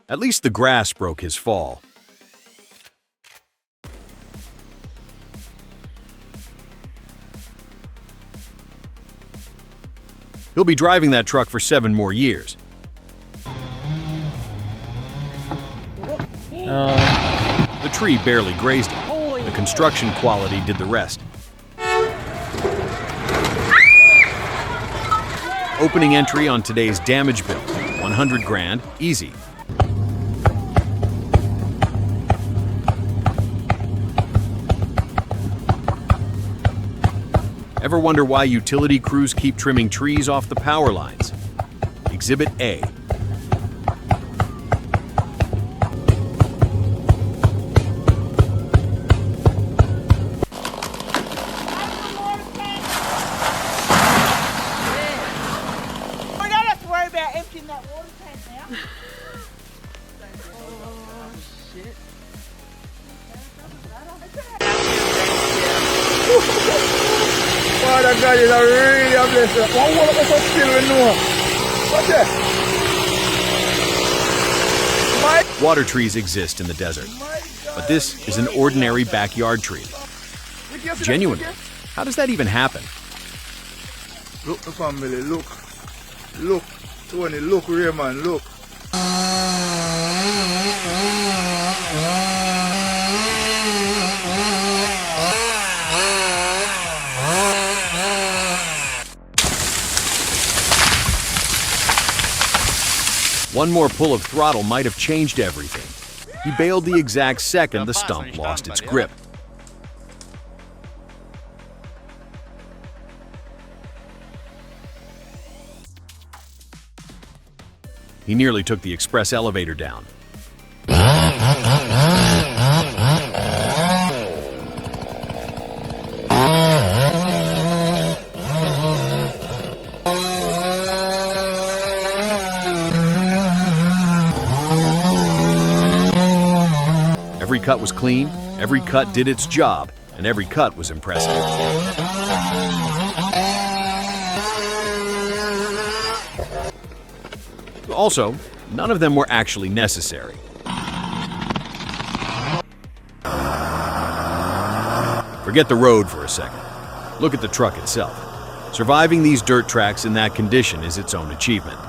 At least the grass broke his fall. He'll be driving that truck for 7 more years. The tree barely grazed him. The construction quality did the rest. Opening entry on today's damage bill, 100 grand, easy. Ever wonder why utility crews keep trimming trees off the power lines? Exhibit A. Father God is a really a blessing. One wall up so still we know. What's that? Water trees exist in the desert, but this is an ordinary backyard tree. Genuinely, how does that even happen? Look the family, look. Look, Tony, look Raymond, look. One more pull of throttle might have changed everything. He bailed the exact second the stump lost its grip. He nearly took the express elevator down. Every cut was clean, every cut did its job, and every cut was impressive. Also, none of them were actually necessary. Forget the road for a second. Look at the truck itself. Surviving these dirt tracks in that condition is its own achievement.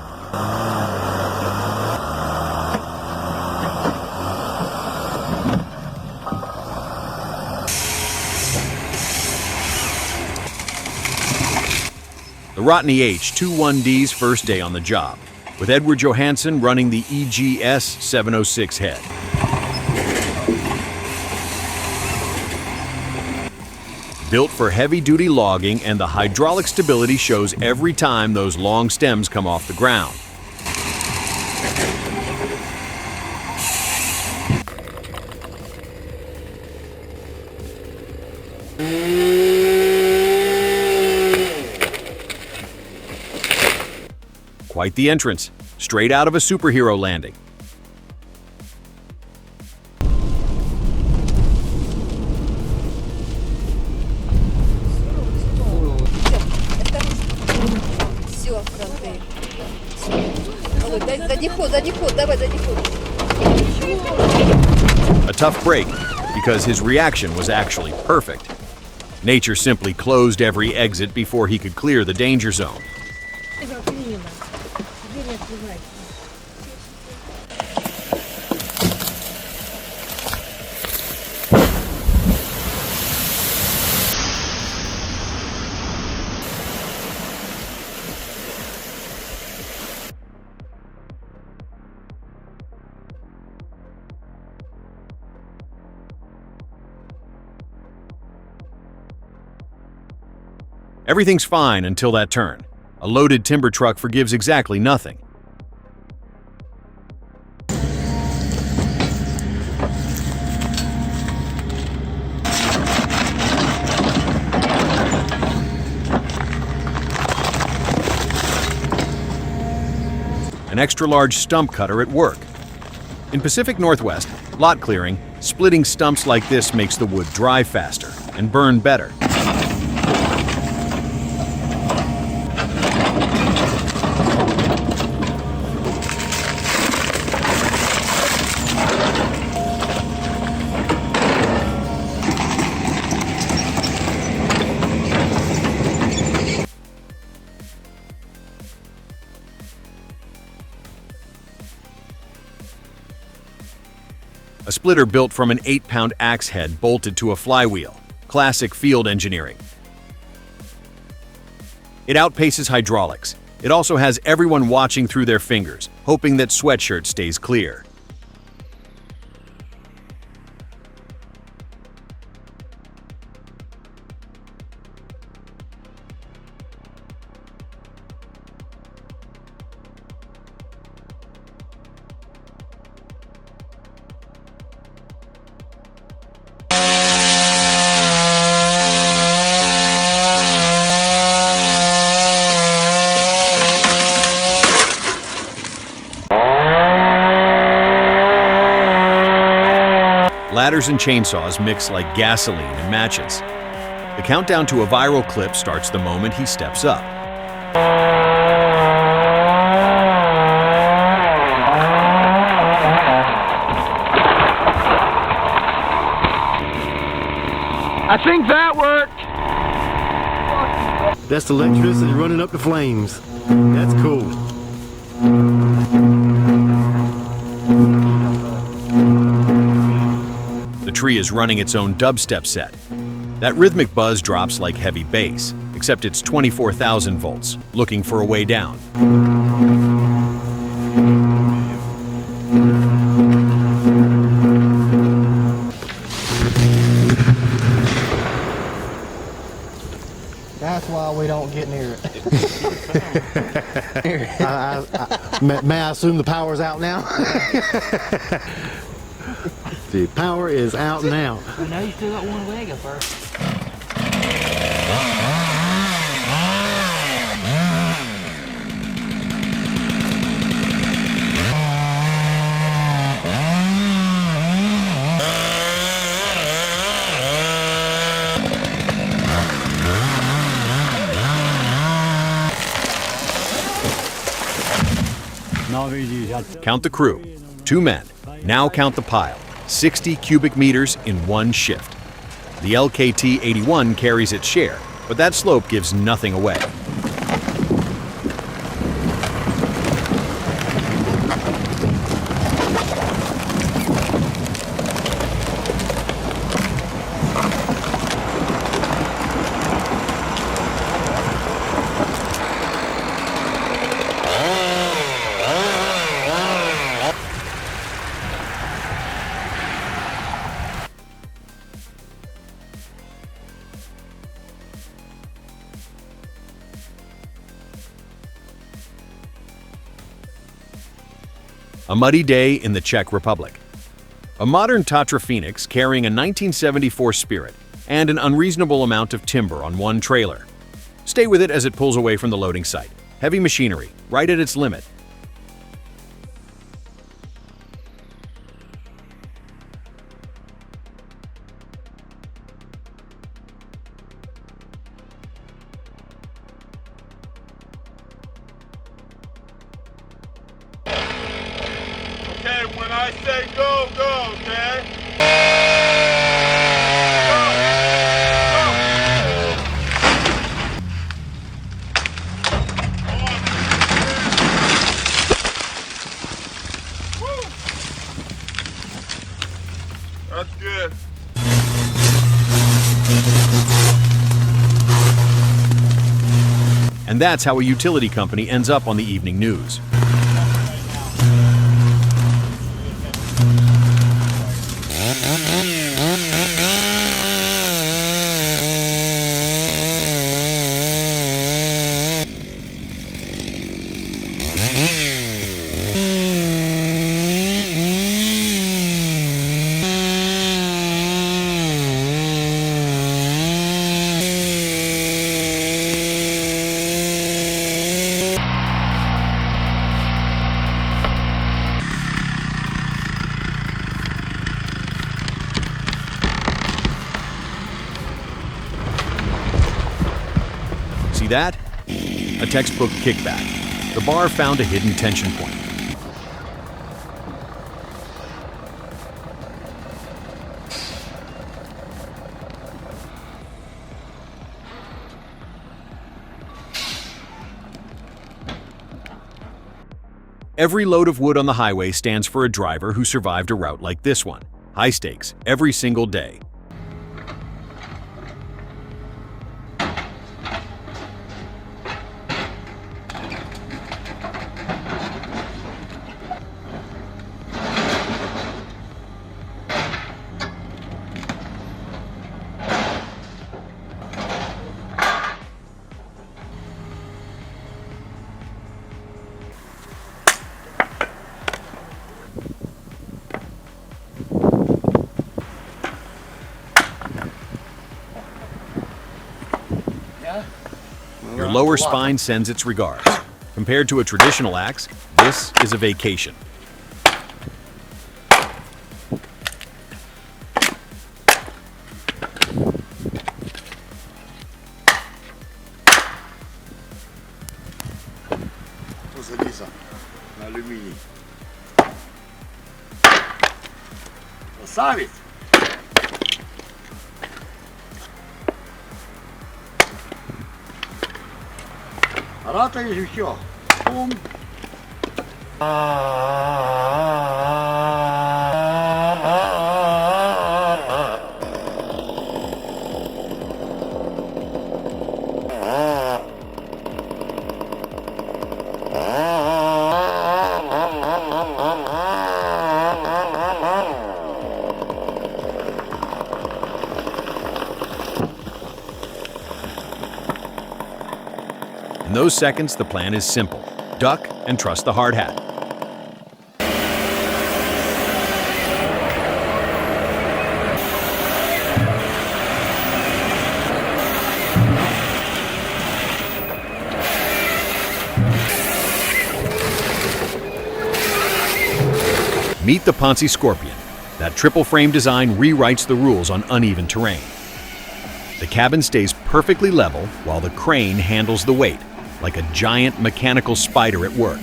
The Rottney H-21D's first day on the job, with Edward Johansson running the EGS 706 head. Built for heavy-duty logging, and the hydraulic stability shows every time those long stems come off the ground. Quite the entrance, straight out of a superhero landing. A tough break, because his reaction was actually perfect. Nature simply closed every exit before he could clear the danger zone. Everything's fine until that turn. A loaded timber truck forgives exactly nothing. An extra-large stump cutter at work. In Pacific Northwest, lot clearing, splitting stumps like this makes the wood dry faster and burn better. a splitter built from an 8-pound axe head bolted to a flywheel. Classic field engineering. It outpaces hydraulics. It also has everyone watching through their fingers, hoping that sweatshirt stays clear. Ladders and chainsaws mix like gasoline and matches. The countdown to a viral clip starts the moment he steps up. I think that worked. That's the electricity running up the flames. That's cool. The tree is running its own dubstep set. That rhythmic buzz drops like heavy bass, except it's 24,000 volts, looking for a way down. That's why we don't get near it. May I assume the power's out now? The power is out now. I know you still got one leg up there. Count the crew. 2 men. Now count the pile. 60 cubic meters in one shift. The LKT-81 carries its share, but that slope gives nothing away. A muddy day in the Czech Republic. A modern Tatra Phoenix carrying a 1974 Spirit and an unreasonable amount of timber on one trailer. Stay with it as it pulls away from the loading site. Heavy machinery, right at its limit. Okay, when I say go, go, okay? That's good. And that's how a utility company ends up on the evening news. See that? A textbook kickback. The bar found a hidden tension point. Every load of wood on the highway stands for a driver who survived a route like this one. High stakes every single day. Your lower spine sends its regards. Compared to a traditional axe, this is a vacation. Cosa lisa? Alumini. Ставить. Ратаешь и все. Бум. In those seconds, the plan is simple. Duck and trust the hard hat. Meet the Ponzi Scorpion. That triple frame design rewrites the rules on uneven terrain. The cabin stays perfectly level while the crane handles the weight, like a giant mechanical spider at work.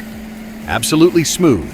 Absolutely smooth.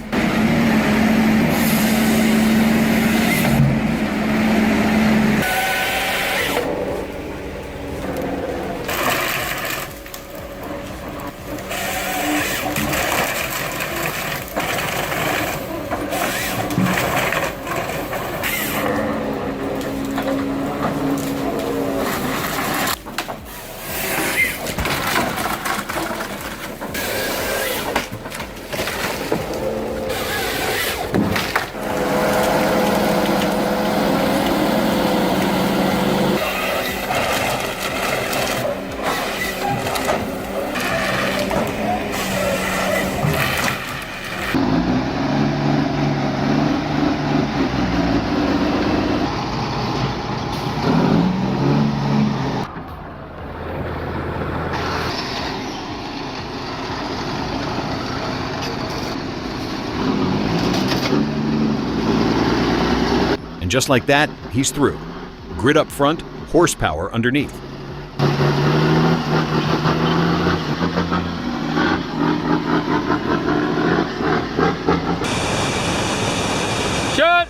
And just like that, he's through. Grit up front, horsepower underneath. Shut!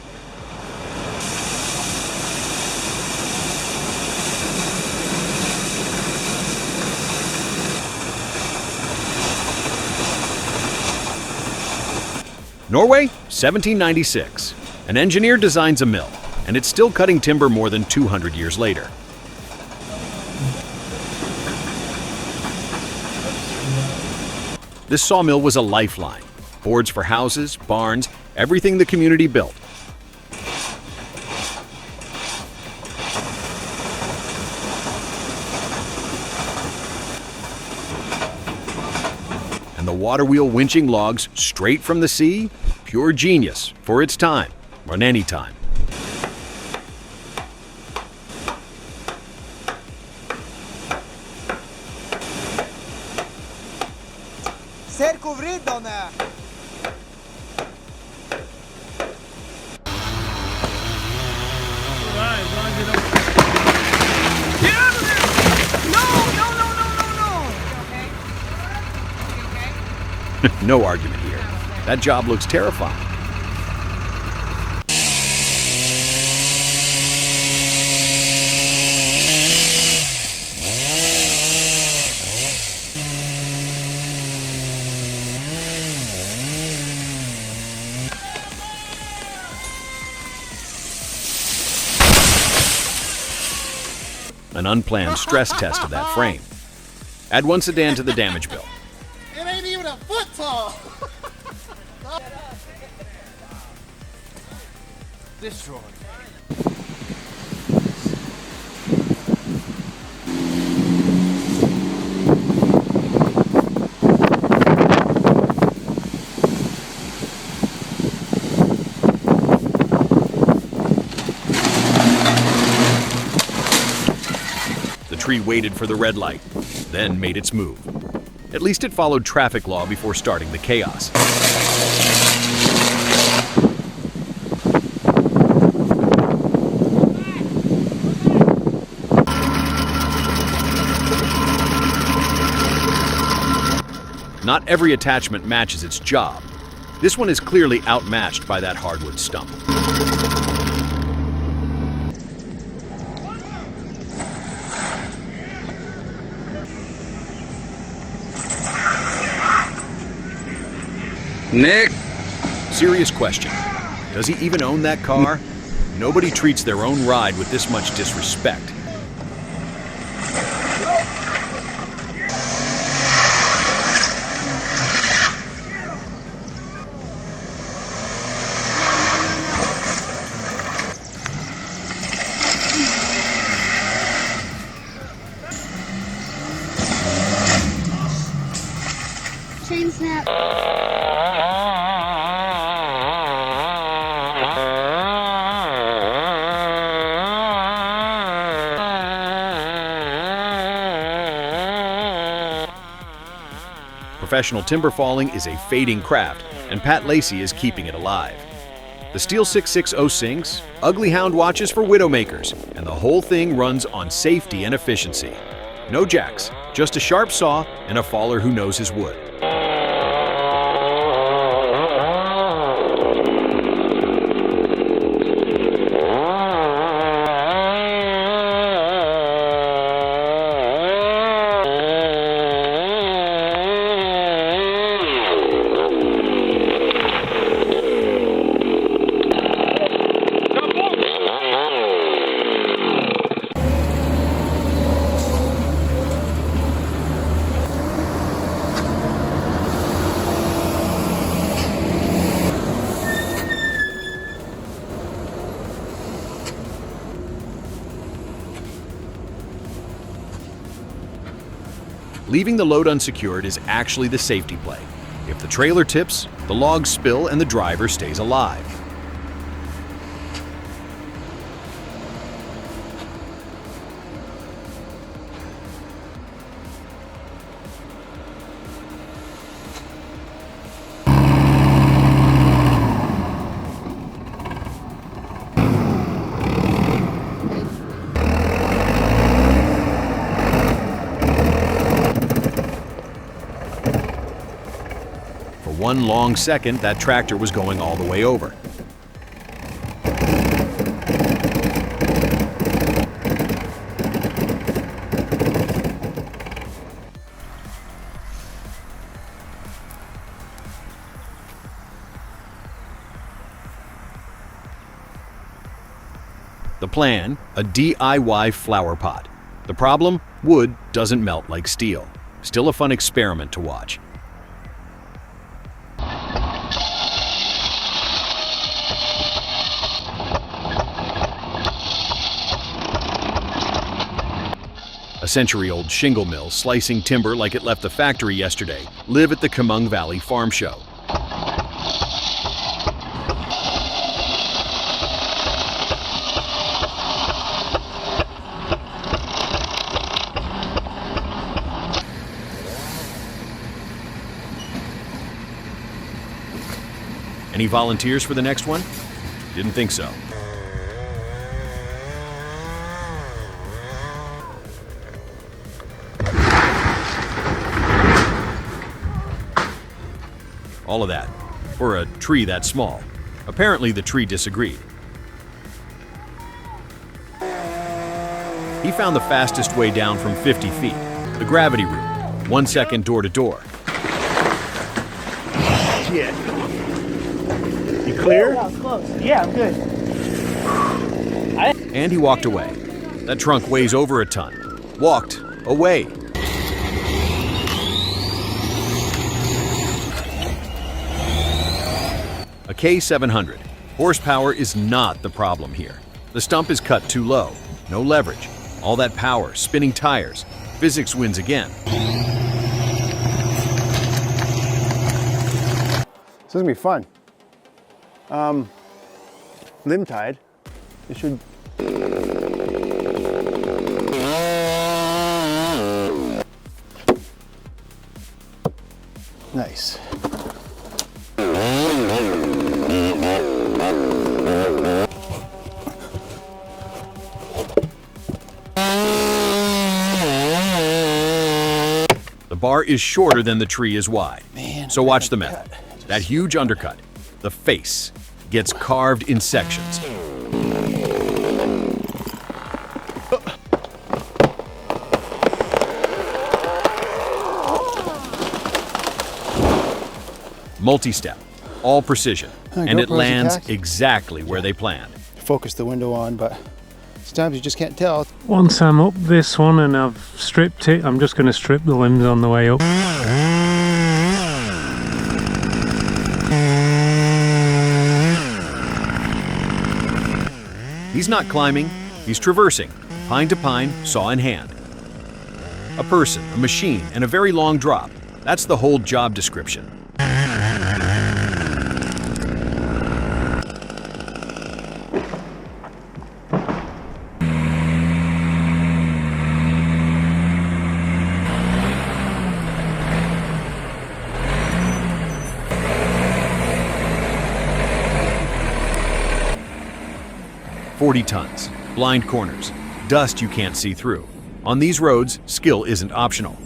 Norway, 1796. An engineer designs a mill, and it's still cutting timber more than 200 years later. This sawmill was a lifeline. Boards for houses, barns, everything the community built. And the water wheel winching logs straight from the sea, pure genius for its time, or any time. Cerco vrido ne. Get out of there! No! No argument here. That job looks terrifying. an unplanned stress test of that frame. Add one sedan to the damage bill. It ain't even a foot tall. Destroyed. The tree waited for the red light, then made its move. At least it followed traffic law before starting the chaos. Not every attachment matches its job. This one is clearly outmatched by that hardwood stump. Nick! Serious question. Does he even own that car? Nobody treats their own ride with this much disrespect. Chain snap. Professional timber falling is a fading craft, and Pat Lacey is keeping it alive. The Steel 660 sinks, ugly hound watches for widowmakers, and the whole thing runs on safety and efficiency. No jacks, just a sharp saw and a faller who knows his wood. Leaving the load unsecured is actually the safety play. If the trailer tips, the logs spill and the driver stays alive. One long second, that tractor was going all the way over. The plan, a DIY flower pot. The problem, wood doesn't melt like steel. Still a fun experiment to watch. A century-old shingle mill slicing timber like it left the factory yesterday live at the Chemung Valley Farm Show. Any volunteers for the next one? Didn't think so. All of that, for a tree that small. Apparently the tree disagreed. He found the fastest way down from 50 feet, the gravity route, 1 second door to door. Shit. You clear? That was close. Yeah, I'm good. And he walked away. That trunk weighs over a ton. Walked away. A K700. Horsepower is not the problem here. The stump is cut too low. No leverage. All that power, spinning tires. Physics wins again. This is gonna be fun. Limb tied. It should. Nice. The bar is shorter than the tree is wide. Man, so watch the method. That huge undercut, the face, gets carved in sections. Multi-step, all precision, and it lands exactly where they planned. Focus the window on, but sometimes you just can't tell. Once I'm up this one and I've stripped it, I'm just going to strip the limbs on the way up. He's not climbing, he's traversing, pine to pine, saw in hand. A person, a machine, and a very long drop. That's the whole job description. $40 tons, blind corners, dust you can't see through. On these roads, skill isn't optional.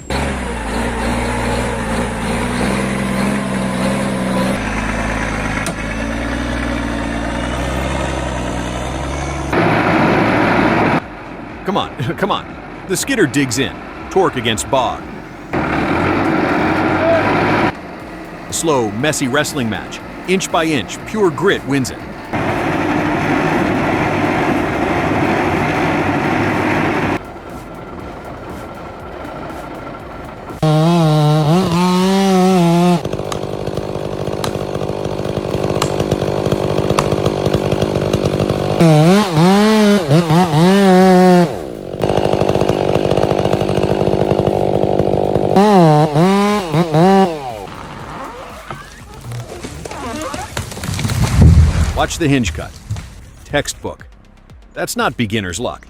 Come on, come on. The skidder digs in, torque against bog. A slow, messy wrestling match. Inch by inch, pure grit wins it. Watch the hinge cut. Textbook. That's not beginner's luck.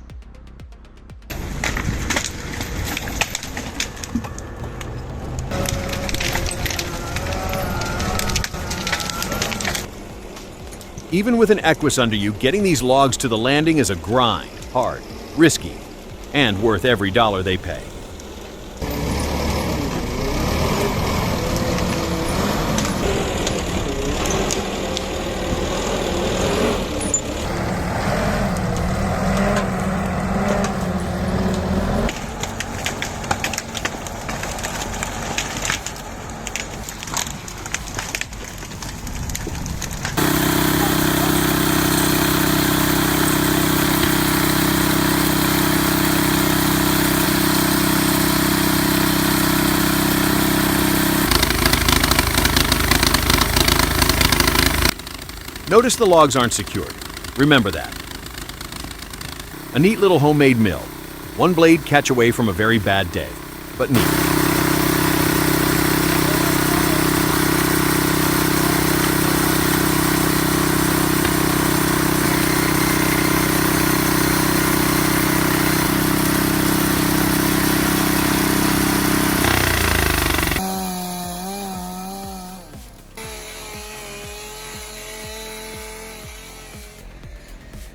Even with an Equus under you, getting these logs to the landing is a grind, hard, risky, and worth every dollar they pay. Notice the logs aren't secured. Remember that. A neat little homemade mill. One blade catch away from a very bad day, but neat.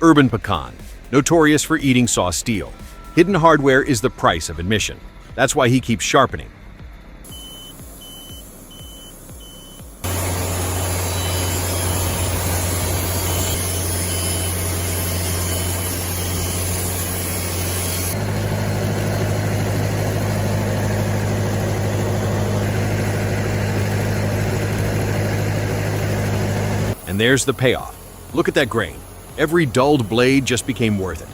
Urban pecan, notorious for eating saw steel. Hidden hardware is the price of admission. That's why he keeps sharpening. And there's the payoff. Look at that grain. Every dulled blade just became worth it.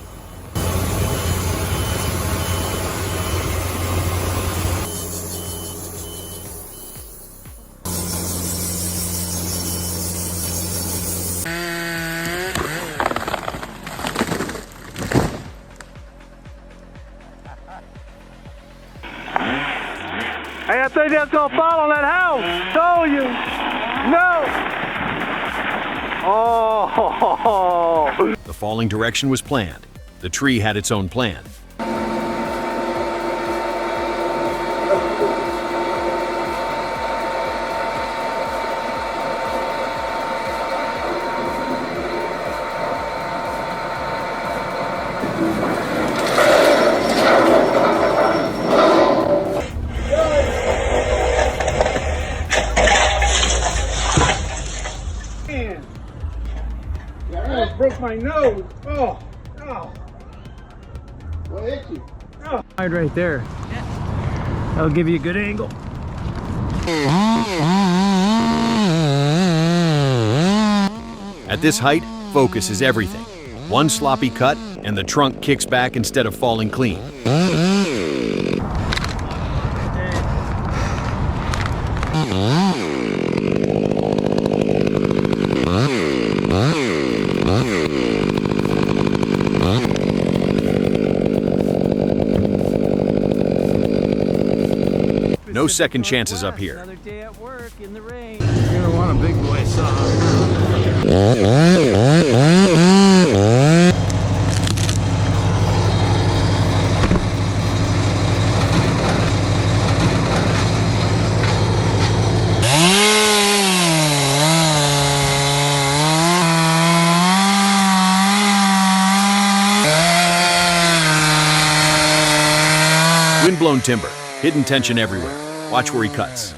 think that's gonna fall on that house? Told you. No. Oh. The falling direction was planned. The tree had its own plan. I almost broke my nose. Oh. What hit you? Right there. That'll give you a good angle. At this height, focus is everything. One sloppy cut, and the trunk kicks back instead of falling clean. No second chances up here. Another day at work in the rain. You're gonna want a big boy saw. Wind-blown timber, hidden tension everywhere. Watch where he cuts.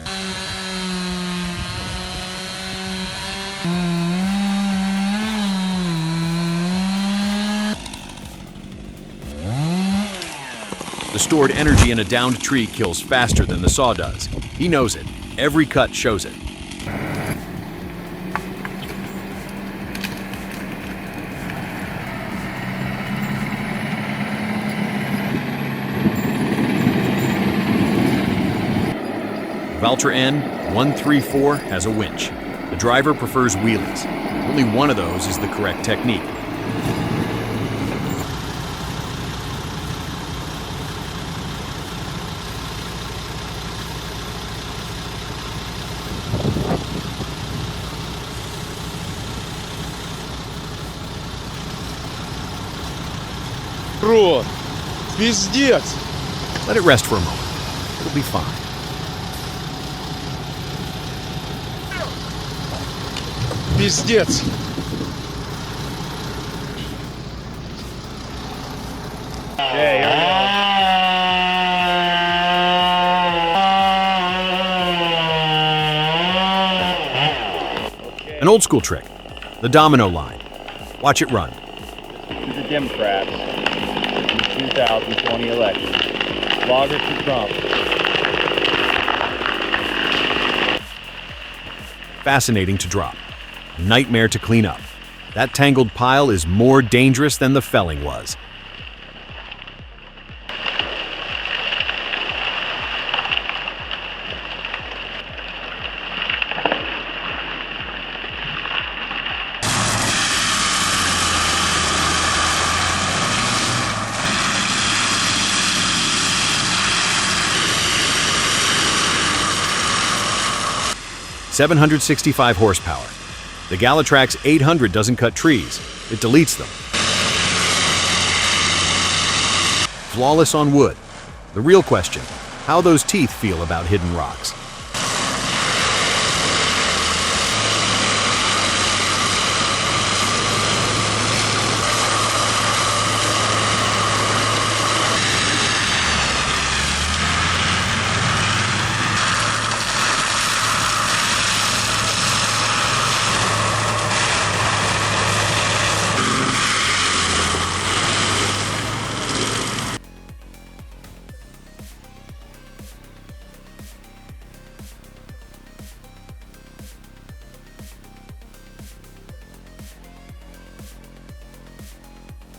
The stored energy in a downed tree kills faster than the saw does. He knows it. Every cut shows it. Valtra N 134 has a winch. The driver prefers wheelies. Only one of those is the correct technique. Бро, пиздец. Let it rest for a moment. It'll be fine. Пиздец. An old school trick, the domino line. Watch it run. To the Democrats in the 2020 election. Loggers to Trump. Fascinating to drop. Nightmare to clean up. That tangled pile is more dangerous than the felling was. .765 horsepower. The Galatrax 800 doesn't cut trees, it deletes them. Flawless on wood. The real question, how those teeth feel about hidden rocks.